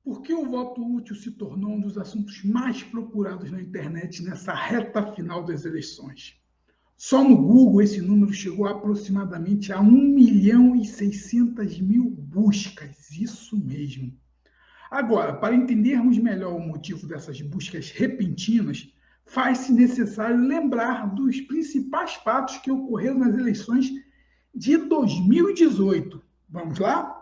Por que o voto útil se tornou um dos assuntos mais procurados na internet nessa reta final das eleições? Só no Google esse número chegou aproximadamente a 1.600.000 buscas, isso mesmo. Agora, para entendermos melhor o motivo dessas buscas repentinas, faz-se necessário lembrar dos principais fatos que ocorreram nas eleições de 2018. Vamos lá?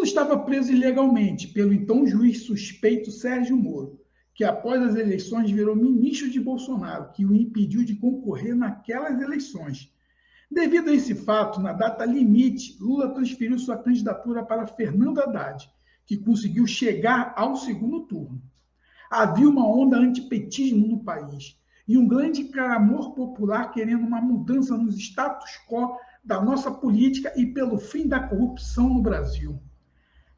Lula estava preso ilegalmente pelo então juiz suspeito Sérgio Moro, que após as eleições virou ministro de Bolsonaro, que o impediu de concorrer naquelas eleições. Devido a esse fato, na data limite, Lula transferiu sua candidatura para Fernando Haddad, que conseguiu chegar ao segundo turno. Havia uma onda antipetismo no país e um grande clamor popular querendo uma mudança nos status quo da nossa política e pelo fim da corrupção no Brasil.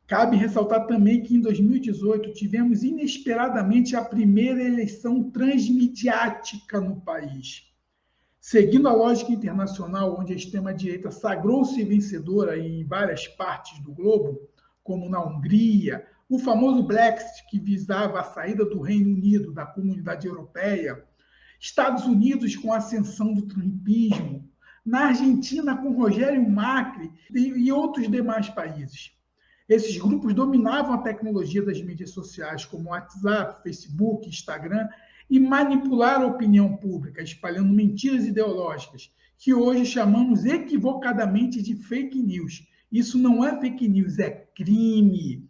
Cabe ressaltar também que em 2018 tivemos inesperadamente a primeira eleição transmediática no país. Seguindo a lógica internacional, onde a extrema-direita sagrou-se vencedora em várias partes do globo, como na Hungria, o famoso Brexit, que visava a saída do Reino Unido da Comunidade Europeia, Estados Unidos com a ascensão do trumpismo, na Argentina com Rogério Macri e outros demais países. Esses grupos dominavam a tecnologia das mídias sociais, como WhatsApp, Facebook, Instagram, e manipularam a opinião pública, espalhando mentiras ideológicas, que hoje chamamos equivocadamente de fake news. Isso não é fake news, é crime.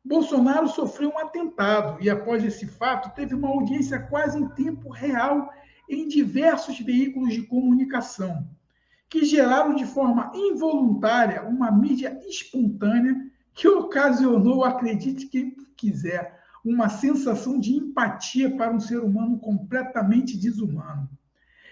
Bolsonaro sofreu um atentado e, após esse fato, teve uma audiência quase em tempo real em diversos veículos de comunicação, que geraram de forma involuntária uma mídia espontânea que ocasionou, acredite quem quiser, uma sensação de empatia para um ser humano completamente desumano.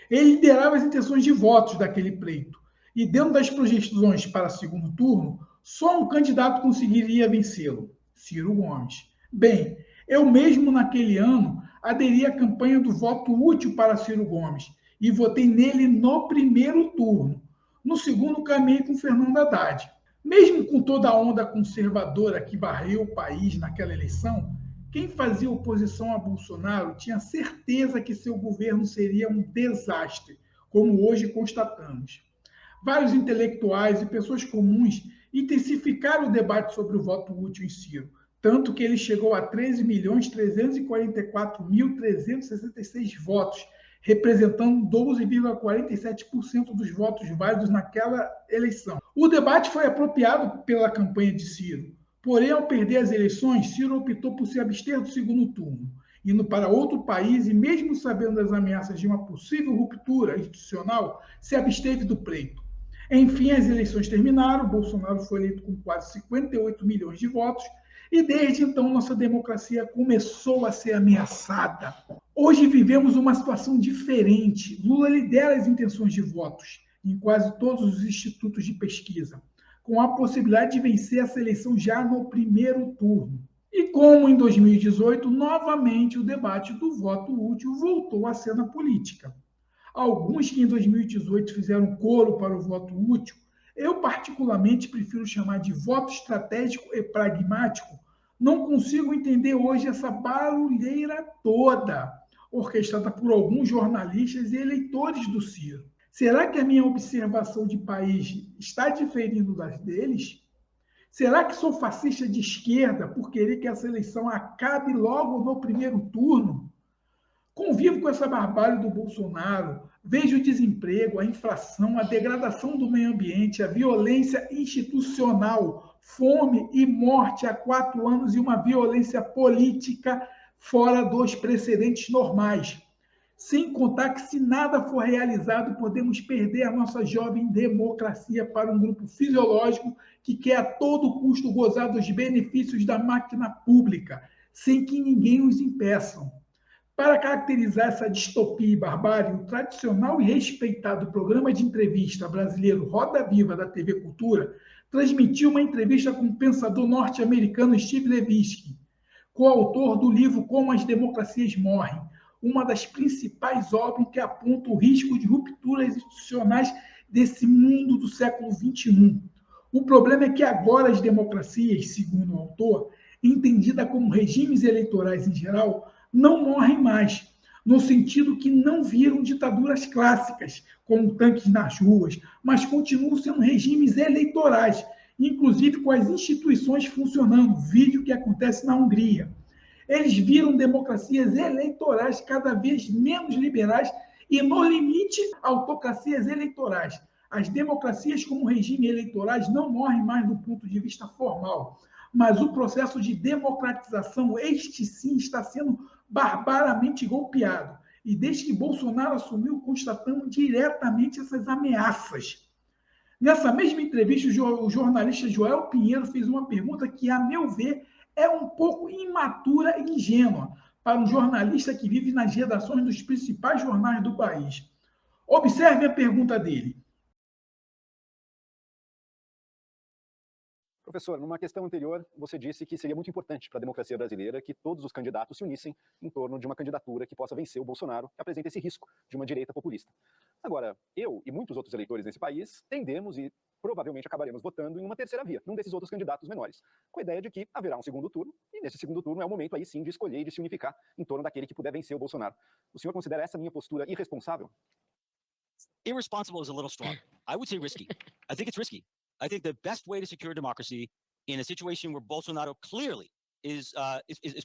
Ele liderava as intenções de votos daquele pleito, e dentro das projeções para segundo turno, só um candidato conseguiria vencê-lo, Ciro Gomes. Bem, eu mesmo naquele ano aderi à campanha do voto útil para Ciro Gomes e votei nele no primeiro turno. No segundo, caminhei com Fernando Haddad. Mesmo com toda a onda conservadora que varreu o país naquela eleição, quem fazia oposição a Bolsonaro tinha certeza que seu governo seria um desastre, como hoje constatamos. Vários intelectuais e pessoas comuns intensificaram o debate sobre o voto útil em Ciro, tanto que ele chegou a 13.344.366 votos, representando 12,47% dos votos válidos naquela eleição. O debate foi apropriado pela campanha de Ciro, porém, ao perder as eleições, Ciro optou por se abster do segundo turno, indo para outro país e, mesmo sabendo das ameaças de uma possível ruptura institucional, se absteve do pleito. Enfim, as eleições terminaram, Bolsonaro foi eleito com quase 58 milhões de votos, e desde então nossa democracia começou a ser ameaçada. Hoje vivemos uma situação diferente. Lula lidera as intenções de votos em quase todos os institutos de pesquisa, com a possibilidade de vencer essa eleição já no primeiro turno. E como em 2018, novamente o debate do voto útil voltou à cena política. Alguns que em 2018 fizeram coro para o voto útil, eu particularmente prefiro chamar de voto estratégico e pragmático, não consigo entender hoje essa barulheira toda, orquestrada por alguns jornalistas e eleitores do Ciro. Será que a minha observação de país está diferindo das deles? Será que sou fascista de esquerda por querer que essa eleição acabe logo no primeiro turno? Convivo com essa barbárie do Bolsonaro, vejo o desemprego, a inflação, a degradação do meio ambiente, a violência institucional, fome e morte há 4 anos e uma violência política fora dos precedentes normais. Sem contar que, se nada for realizado, podemos perder a nossa jovem democracia para um grupo fisiológico que quer a todo custo gozar dos benefícios da máquina pública, sem que ninguém os impeça. Para caracterizar essa distopia e barbárie, o tradicional e respeitado programa de entrevista brasileiro Roda Viva da TV Cultura transmitiu uma entrevista com o pensador norte-americano Steve Levitsky, coautor do livro Como as Democracias Morrem, uma das principais obras que aponta o risco de rupturas institucionais desse mundo do século XXI. O problema é que agora as democracias, segundo o autor, entendidas como regimes eleitorais em geral, não morrem mais, no sentido que não viram ditaduras clássicas, como tanques nas ruas, mas continuam sendo regimes eleitorais, inclusive com as instituições funcionando, vídeo que acontece na Hungria. Eles viram democracias eleitorais cada vez menos liberais e, no limite, autocracias eleitorais. As democracias como regime eleitorais não morrem mais do ponto de vista formal, mas o processo de democratização, este sim, está sendo barbaramente golpeado. E desde que Bolsonaro assumiu, constatamos diretamente essas ameaças. Nessa mesma entrevista, o jornalista Joel Pinheiro fez uma pergunta que, a meu ver, é um pouco imatura e ingênua para um jornalista que vive nas redações dos principais jornais do país. Observe a pergunta dele. Professor, numa questão anterior, você disse que seria muito importante para a democracia brasileira que todos os candidatos se unissem em torno de uma candidatura que possa vencer o Bolsonaro, que apresenta esse risco de uma direita populista. Agora, eu e muitos outros eleitores nesse país tendemos e provavelmente acabaremos votando em uma terceira via, num desses outros candidatos menores, com a ideia de que haverá um segundo turno, e nesse segundo turno é o momento aí sim de escolher e de se unificar em torno daquele que puder vencer o Bolsonaro. O senhor considera essa minha postura irresponsável? Irresponsible is a little strong. I would say risky. I think it's risky. I think the best way to secure democracy in a situation where Bolsonaro clearly is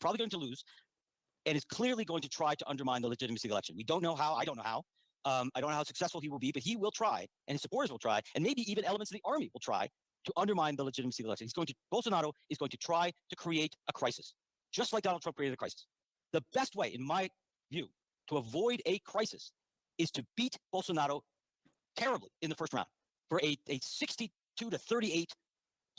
probably going to lose and is clearly going to try to undermine the legitimacy of the election. We don't know how. I don't know how. I don't know how successful he will be, but he will try, and his supporters will try, and maybe even elements of the army will try to undermine the legitimacy of the election. Bolsonaro is going to try to create a crisis, just like Donald Trump created a crisis. The best way, in my view, to avoid a crisis is to beat Bolsonaro terribly in the first round for a 62-38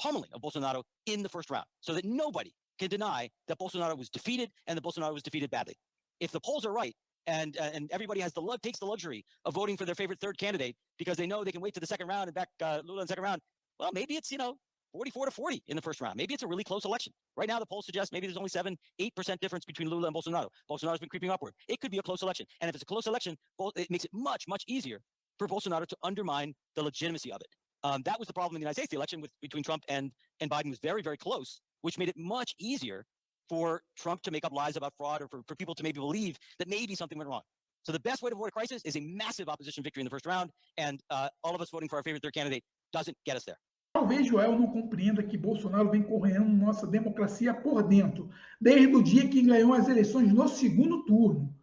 pummeling of Bolsonaro in the first round, so that nobody can deny that Bolsonaro was defeated and that Bolsonaro was defeated badly. If the polls are right, and everybody takes the luxury of voting for their favorite third candidate because they know they can wait to the second round and back Lula in the second round, well, maybe it's 44-40 in the first round. Maybe it's a really close election. Right now, the polls suggest maybe there's only 7-8% difference between Lula and Bolsonaro. Bolsonaro's been creeping upward. It could be a close election, and if it's a close election, it makes it much easier for Bolsonaro to undermine the legitimacy of it. That was the problem in the United States. The election between Trump and Biden was very, very close, which made it much easier for Trump to make up lies about fraud, or for people to maybe believe that maybe something went wrong. So the best way to avoid a crisis is a massive opposition victory in the first round, and all of us voting for our favorite third candidate doesn't get us there. Talvez Joel não compreenda que Bolsonaro vem correndo nossa democracia por dentro, desde o dia que ganhou as eleições no segundo turno.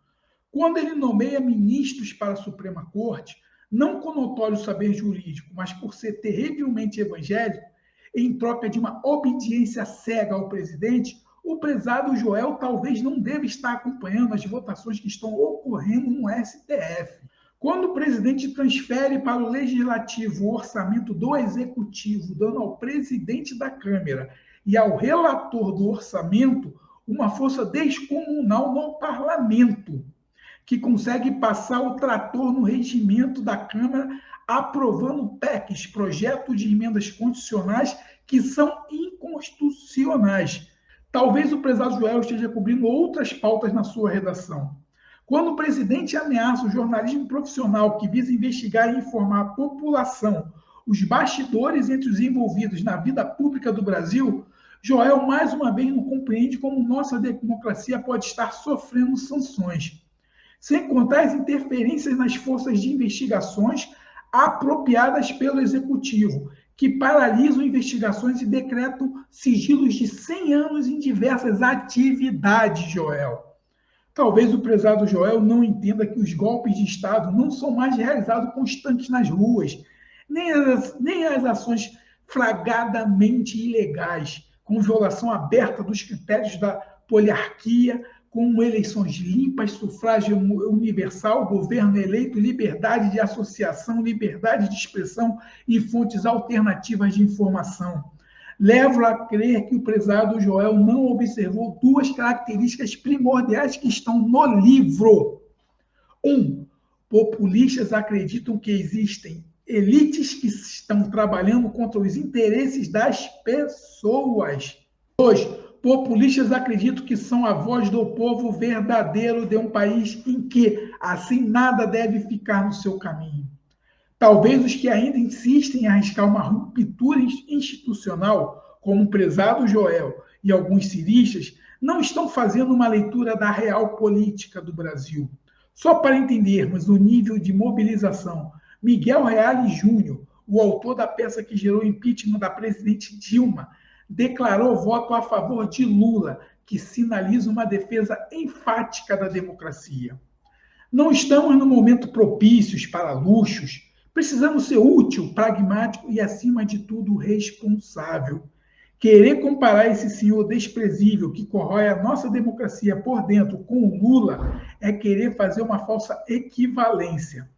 Quando ele nomeia ministros para a Suprema Corte, não com notório saber jurídico, mas por ser terrivelmente evangélico, em troca de uma obediência cega ao presidente, o prezado Joel talvez não deva estar acompanhando as votações que estão ocorrendo no STF. Quando o presidente transfere para o Legislativo o orçamento do Executivo, dando ao presidente da Câmara e ao relator do orçamento uma força descomunal no Parlamento, que consegue passar o trator no regimento da Câmara, aprovando PECs, projetos de emendas constitucionais, que são inconstitucionais. Talvez o prezado Joel esteja cobrindo outras pautas na sua redação. Quando o presidente ameaça o jornalismo profissional que visa investigar e informar a população os bastidores entre os envolvidos na vida pública do Brasil, Joel mais uma vez não compreende como nossa democracia pode estar sofrendo sanções. Sem contar as interferências nas forças de investigações apropriadas pelo Executivo, que paralisam investigações e decretam sigilos de 100 anos em diversas atividades, Joel. Talvez o prezado Joel não entenda que os golpes de Estado não são mais realizados constantes nas ruas, nem as ações flagradamente ilegais, com violação aberta dos critérios da poliarquia, com eleições limpas, sufrágio universal, governo eleito, liberdade de associação, liberdade de expressão e fontes alternativas de informação. Levo a crer que o prezado Joel não observou duas características primordiais que estão no livro. 1. Populistas acreditam que existem elites que estão trabalhando contra os interesses das pessoas. 2. populistas acreditam que são a voz do povo verdadeiro de um país em que, assim, nada deve ficar no seu caminho. Talvez os que ainda insistem em arriscar uma ruptura institucional, como o prezado Joel e alguns ciristas, não estão fazendo uma leitura da real política do Brasil. Só para entendermos o nível de mobilização, Miguel Reale Júnior, o autor da peça que gerou o impeachment da presidente Dilma, declarou voto a favor de Lula, que sinaliza uma defesa enfática da democracia. Não estamos no momento propícios para luxos. Precisamos ser útil, pragmático e, acima de tudo, responsável. Querer comparar esse senhor desprezível que corrói a nossa democracia por dentro com o Lula é querer fazer uma falsa equivalência.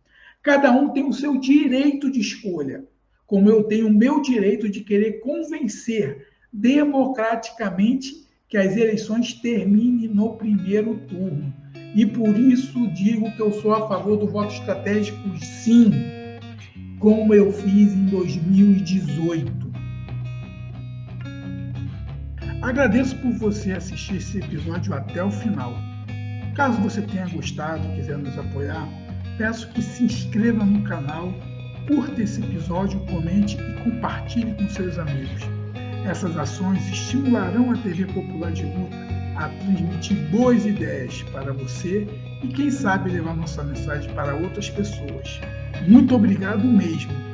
Cada um tem o seu direito de escolha, como eu tenho o meu direito de querer convencer democraticamente que as eleições terminem no primeiro turno. E por isso digo que eu sou a favor do voto estratégico, sim, como eu fiz em 2018. Agradeço por você assistir esse episódio até o final. Caso você tenha gostado e quiser nos apoiar, peço que se inscreva no canal, curta esse episódio, comente e compartilhe com seus amigos. Essas ações estimularão a TV Popular de Luta a transmitir boas ideias para você e, quem sabe, levar nossa mensagem para outras pessoas. Muito obrigado mesmo.